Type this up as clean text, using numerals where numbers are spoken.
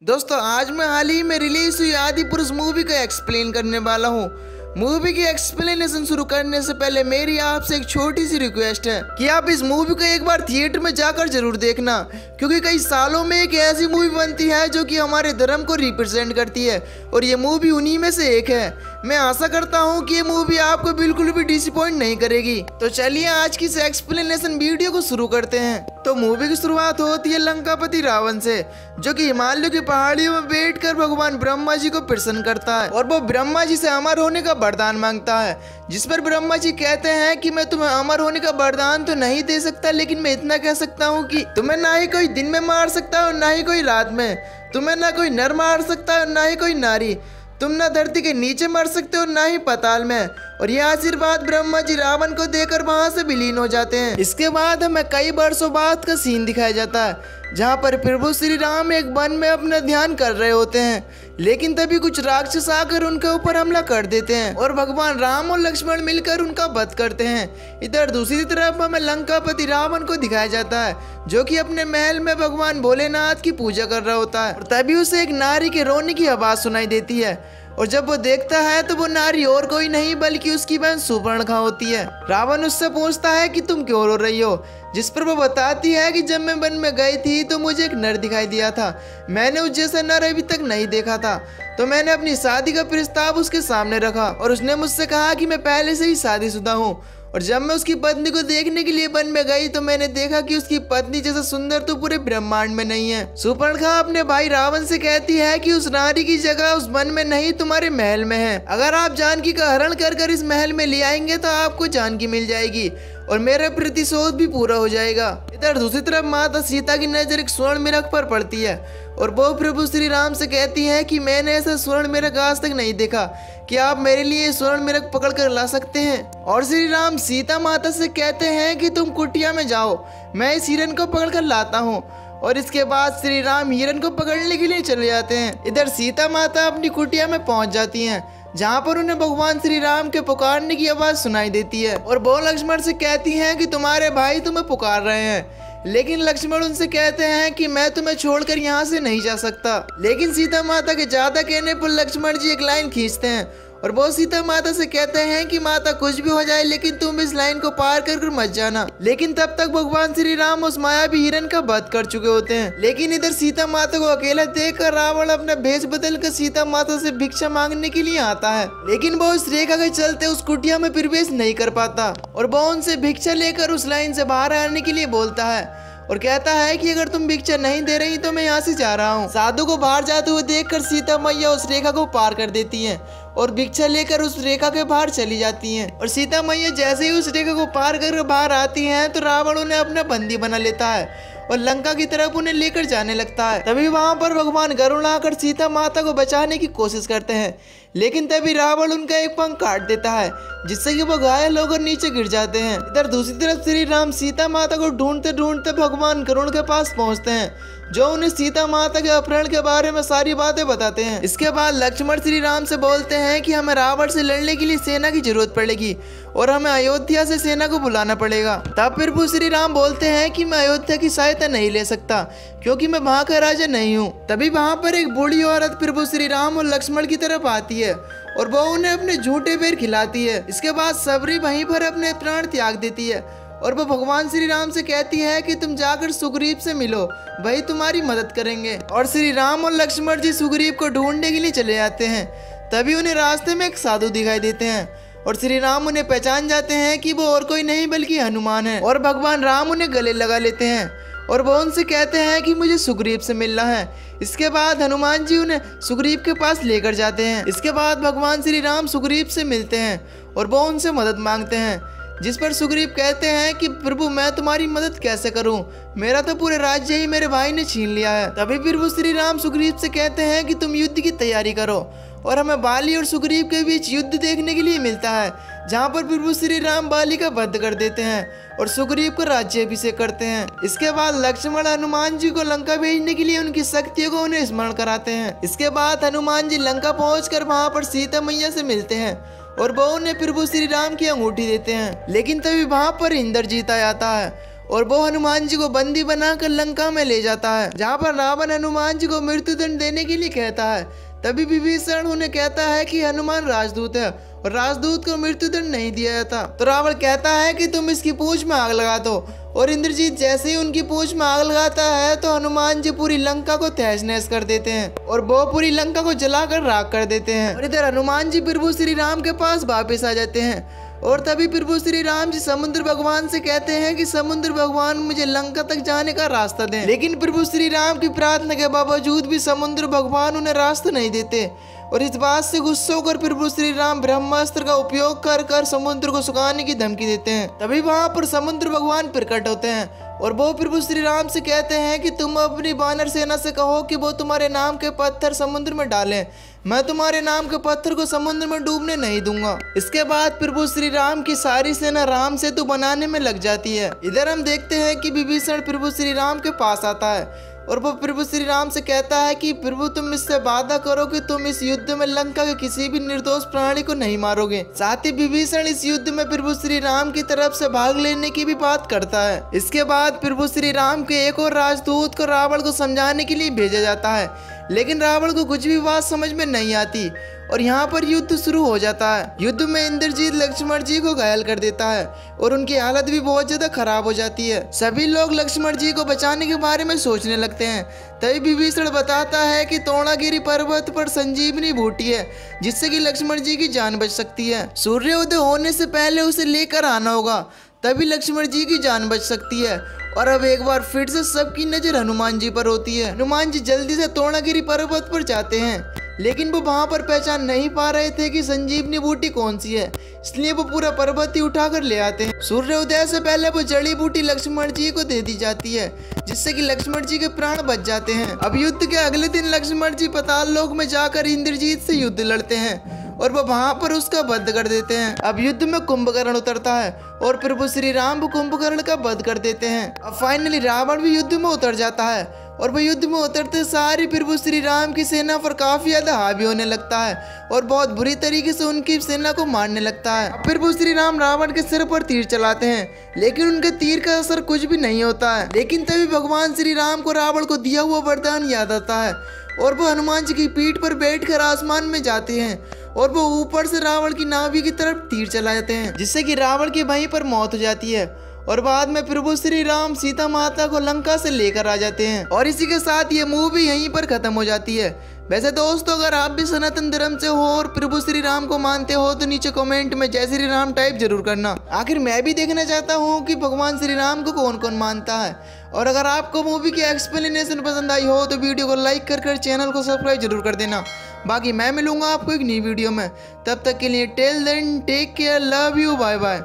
दोस्तों आज मैं हाल ही में रिलीज हुई आदि पुरुष मूवी का एक्सप्लेन करने वाला हूँ। मूवी की एक्सप्लेनेशन शुरू करने से पहले मेरी आपसे एक छोटी सी रिक्वेस्ट है कि आप इस मूवी को एक बार थिएटर में जाकर जरूर देखना, क्योंकि कई सालों में एक ऐसी मूवी बनती है जो कि हमारे धर्म को रिप्रेजेंट करती है और ये मूवी उन्हीं में से एक है। मैं आशा करता हूँ कि ये मूवी आपको बिल्कुल भी डिसअपॉइंट नहीं करेगी। तो चलिए आज की इस एक्सप्लेनेशन वीडियो को शुरू करते हैं। तो मूवी की शुरुआत होती है लंकापति रावण से, जो कि हिमालय की पहाड़ियों में बैठकर भगवान ब्रह्मा जी को प्रसन्न करता है और वो ब्रह्मा जी से अमर होने का वरदान मांगता है, जिस पर ब्रह्मा जी कहते हैं कि मैं तुम्हें अमर होने का वरदान तो नहीं दे सकता, लेकिन मैं इतना कह सकता हूँ कि तुम्हें ना ही कोई दिन में मार सकता और ना ही कोई रात में, तुम्हें ना कोई नर मार सकता और ना ही कोई नारी, तुम ना धरती के नीचे मर सकते हो ना ही पाताल में। और यह आशीर्वाद ब्रह्मा जी रावण को देकर वहां से विलीन हो जाते हैं। इसके बाद हमें कई वर्षों बाद का सीन दिखाया जाता है, जहां पर प्रभु श्री राम एक वन में अपना ध्यान कर रहे होते हैं, लेकिन तभी कुछ राक्षस आकर उनके ऊपर हमला कर देते हैं और भगवान राम और लक्ष्मण मिलकर उनका वध करते हैं। इधर दूसरी तरफ हमें लंकापति रावण को दिखाया जाता है, जो कि अपने महल में भगवान भोलेनाथ की पूजा कर रहा होता है और तभी उसे एक नारी के रोने की आवाज सुनाई देती है और जब वो देखता है तो वो नारी और कोई नहीं बल्कि उसकी बहन सुपर्णखा होती है। रावण उससे पूछता है कि तुम क्यों रो रही हो, जिस पर वो बताती है कि जब मैं वन में गई थी तो मुझे एक नर दिखाई दिया था, मैंने उस जैसा नर अभी तक नहीं देखा था, तो मैंने अपनी शादी का प्रस्ताव उसके सामने रखा और उसने मुझसे कहा कि मैं पहले से ही शादीशुदा हूँ। और जब मैं उसकी पत्नी को देखने के लिए वन में गई तो मैंने देखा कि उसकी पत्नी जैसा सुंदर तो पूरे ब्रह्मांड में नहीं है। सुपर्णखा अपने भाई रावण से कहती है कि उस नारी की जगह उस वन में नहीं तुम्हारे महल में है, अगर आप जानकी का हरण कर इस महल में ले आएंगे तो आपको जानकी मिल जाएगी और मेरा प्रतिशोध भी पूरा हो जाएगा। इधर दूसरी तरफ माता सीता की नजर एक स्वर्ण मिरक पर पड़ती है और वो प्रभु श्री राम से कहती है कि मैंने ऐसा स्वर्ण मिरक आज तक नहीं देखा, कि आप मेरे लिए स्वर्ण मिरक पकड़ कर ला सकते हैं। और श्री राम सीता माता से कहते हैं कि तुम कुटिया में जाओ, मैं इस हिरन को पकड़ कर लाता हूँ। और इसके बाद श्री राम हिरन को पकड़ने के लिए चले जाते हैं। इधर सीता माता अपनी कुटिया में पहुंच जाती हैं, जहाँ पर उन्हें भगवान श्री राम के पुकारने की आवाज सुनाई देती है और वो लक्ष्मण से कहती हैं कि तुम्हारे भाई तुम्हें पुकार रहे हैं, लेकिन लक्ष्मण उनसे कहते हैं कि मैं तुम्हें छोड़कर यहाँ से नहीं जा सकता। लेकिन सीता माता के ज्यादा कहने पर लक्ष्मण जी एक लाइन खींचते हैं और वो सीता माता से कहते हैं कि माता कुछ भी हो जाए लेकिन तुम इस लाइन को पार कर मत जाना। लेकिन तब तक भगवान श्री राम उस मायावी हिरन का वध कर चुके होते हैं। लेकिन इधर सीता माता को अकेला देखकर रावण अपना भेष बदल कर सीता माता से भिक्षा मांगने के लिए आता है, लेकिन वो उस रेखा के चलते उस कुटिया में प्रवेश नहीं कर पाता और वो उनसे भिक्षा लेकर उस लाइन से बाहर आने के लिए बोलता है और कहता है कि अगर तुम भिक्षा नहीं दे रही तो मैं यहाँ से जा रहा हूँ। साधु को बाहर जाते हुए देखकर सीता मैया उस रेखा को पार कर देती हैं और भिक्षा लेकर उस रेखा के बाहर चली जाती हैं। और सीता मैया जैसे ही उस रेखा को पार कर बाहर आती हैं तो रावण उन्हें अपना बंदी बना लेता है और लंका की तरफ उन्हें लेकर जाने लगता है। तभी वहां पर भगवान गरुड़ आकर सीता माता को बचाने की कोशिश करते हैं, लेकिन तभी रावण उनका एक पंख काट देता है, जिससे कि वो घायल होकर नीचे गिर जाते हैं। इधर दूसरी तरफ श्री राम सीता माता को ढूंढते ढूंढते भगवान गरुड़ के पास पहुंचते हैं, जो उन्हें सीता माता के अपहरण के बारे में सारी बातें बताते हैं। इसके बाद लक्ष्मण श्री राम से बोलते हैं कि हमें रावण से लड़ने के लिए सेना की जरूरत पड़ेगी और हमें अयोध्या से सेना को बुलाना पड़ेगा। तब प्रभु श्री राम बोलते हैं कि मैं अयोध्या की सहायता नहीं ले सकता, क्योंकि मैं वहाँ का राजा नहीं हूँ। तभी वहाँ पर एक बूढ़ी औरत प्रभु श्री राम और लक्ष्मण की तरफ आती है और वो उन्हें अपने झूठे बेर खिलाती है। इसके बाद सबरी वहीं पर अपने प्राण त्याग देती है और वो भगवान श्री राम से कहती है कि तुम जाकर सुग्रीव से मिलो, वही तुम्हारी मदद करेंगे। और श्री राम और लक्ष्मण जी सुग्रीव को ढूंढने के लिए चले जाते हैं। तभी उन्हें रास्ते में एक साधु दिखाई देते हैं और श्री राम उन्हें पहचान जाते हैं कि वो और कोई नहीं बल्कि हनुमान है और भगवान राम उन्हें गले लगा लेते हैं और वो उनसे कहते हैं कि मुझे सुग्रीव से मिलना है। इसके बाद हनुमान जी उन्हें सुग्रीव के पास लेकर जाते हैं। इसके बाद भगवान श्री राम सुग्रीव से मिलते हैं और वो उनसे मदद मांगते हैं, जिस पर सुग्रीव कहते हैं कि प्रभु मैं तुम्हारी मदद कैसे करूं, मेरा तो पूरे राज्य ही मेरे भाई ने छीन लिया है। तभी प्रभु श्री राम सुग्रीव से कहते हैं कि तुम युद्ध की तैयारी करो और हमें बाली और सुग्रीव के बीच युद्ध देखने के लिए मिलता है, जहाँ पर प्रभु श्री राम बाली का वध कर देते हैं और सुग्रीव को राज्याभिषेक करते हैं। इसके बाद लक्ष्मण हनुमान जी को लंका भेजने के लिए उनकी शक्तियों को उन्हें स्मरण कराते हैं। इसके बाद हनुमान जी लंका पहुंचकर वहां पर सीता मैया से मिलते हैं और वो उन्हें प्रभु श्री राम की अंगूठी देते हैं। लेकिन तभी वहां पर इंद्रजीत आ जाता है और वो हनुमान जी को बंदी बनाकर लंका में ले जाता है, जहाँ पर रावण हनुमान जी को मृत्युदंड देने के लिए कहता है। तभी विभीषण उन्हें कहता है कि हनुमान राजदूत है और राजदूत को मृत्युदंड नहीं दिया जाता। तो रावण कहता है कि तुम इसकी पूंछ में आग लगा दो, और इंद्रजीत जैसे ही उनकी पूंछ में आग लगाता है तो हनुमान जी पूरी लंका को तहस नहस कर देते हैं और वो पूरी लंका को जलाकर राख कर देते हैं। और इधर हनुमान जी प्रभु श्री राम के पास वापस आ जाते हैं और तभी प्रभु श्री राम जी समुद्र भगवान से कहते हैं कि समुद्र भगवान मुझे लंका तक जाने का रास्ता दें। लेकिन प्रभु श्री राम की प्रार्थना के बावजूद भी समुद्र भगवान उन्हें रास्ता नहीं देते और इस बात से गुस्सा होकर प्रभु श्री राम ब्रह्मास्त्र का उपयोग कर समुद्र को सुखाने की धमकी देते हैं। तभी वहां पर समुद्र भगवान प्रकट होते हैं और वो प्रभु श्री राम से कहते हैं कि तुम अपनी वानर सेना से कहो कि वो तुम्हारे नाम के पत्थर समुद्र में डालें, मैं तुम्हारे नाम के पत्थर को समुद्र में डूबने नहीं दूंगा। इसके बाद प्रभु श्री राम की सारी सेना राम सेतु बनाने में लग जाती है। इधर हम देखते हैं कि विभीषण प्रभु श्री राम के पास आता है और वो प्रभु श्री राम से कहता है कि प्रभु तुम इससे वादा करो कि तुम इस युद्ध में लंका के किसी भी निर्दोष प्राणी को नहीं मारोगे। साथ ही विभीषण इस युद्ध में प्रभु श्री राम की तरफ से भाग लेने की भी बात करता है। इसके बाद प्रभु श्री राम के एक और राजदूत को रावण को समझाने के लिए भेजा जाता है, लेकिन रावण को कुछ भी बात समझ में नहीं आती और यहाँ पर युद्ध शुरू हो जाता है। युद्ध में इंद्रजीत लक्ष्मण जी को घायल कर देता है और उनकी हालत भी बहुत ज्यादा खराब हो जाती है। सभी लोग लक्ष्मण जी को बचाने के बारे में सोचने लगते हैं। तभी विभीषण बताता है कि तोड़ागिरी पर्वत पर संजीवनी बूटी है जिससे कि लक्ष्मण जी की जान बच सकती है। सूर्योदय होने से पहले उसे लेकर आना होगा, तभी लक्ष्मण जी की जान बच सकती है। और अब एक बार फिर से सबकी नजर हनुमान जी पर होती है। हनुमान जी जल्दी से तोड़ागिरी पर्वत पर जाते हैं, लेकिन वो वहां पर पहचान नहीं पा रहे थे कि संजीवनी बूटी कौन सी है, इसलिए वो पूरा पर्वत ही उठाकर ले आते हैं। सूर्योदय से पहले वो जड़ी बूटी लक्ष्मण जी को दे दी जाती है, जिससे कि लक्ष्मण जी के प्राण बच जाते हैं। अब युद्ध के अगले दिन लक्ष्मण जी पाताल लोक में जाकर इंद्रजीत से युद्ध लड़ते हैं और वो वहां पर उसका वध कर देते हैं। अब युद्ध में कुंभकर्ण उतरता है और प्रभु श्री राम वो कुंभकर्ण का वध कर देते हैं। अब फाइनली रावण भी युद्ध में उतर जाता है और वो युद्ध में उतरते सारी प्रभु श्री राम की सेना पर काफी ज्यादा हावी होने लगता है और बहुत बुरी तरीके से उनकी सेना को मारने लगता है। अब प्रभु श्री राम रावण के सिर पर तीर चलाते हैं, लेकिन उनके तीर का असर कुछ भी नहीं होता है। लेकिन तभी भगवान श्री राम को रावण को दिया हुआ वरदान याद आता है और वो हनुमान जी की पीठ पर बैठकर आसमान में जाते हैं और वो ऊपर से रावण की नाभि की तरफ तीर चलाते हैं, जिससे कि रावण की वहीं पर मौत हो जाती है। और बाद में प्रभु श्री राम सीता माता को लंका से लेकर आ जाते हैं और इसी के साथ ये मूवी यहीं पर खत्म हो जाती है। वैसे दोस्तों, अगर आप भी सनातन धर्म से हो और प्रभु श्री राम को मानते हो तो नीचे कमेंट में जय श्री राम टाइप जरूर करना। आखिर मैं भी देखना चाहता हूँ कि भगवान श्री राम को कौन कौन मानता है। और अगर आपको मूवी की एक्सप्लेनेशन पसंद आई हो तो वीडियो को लाइक कर चैनल को सब्सक्राइब जरूर कर देना। बाकी मैं मिलूंगा आपको एक नई वीडियो में, तब तक के लिए till then take care, love you, bye bye.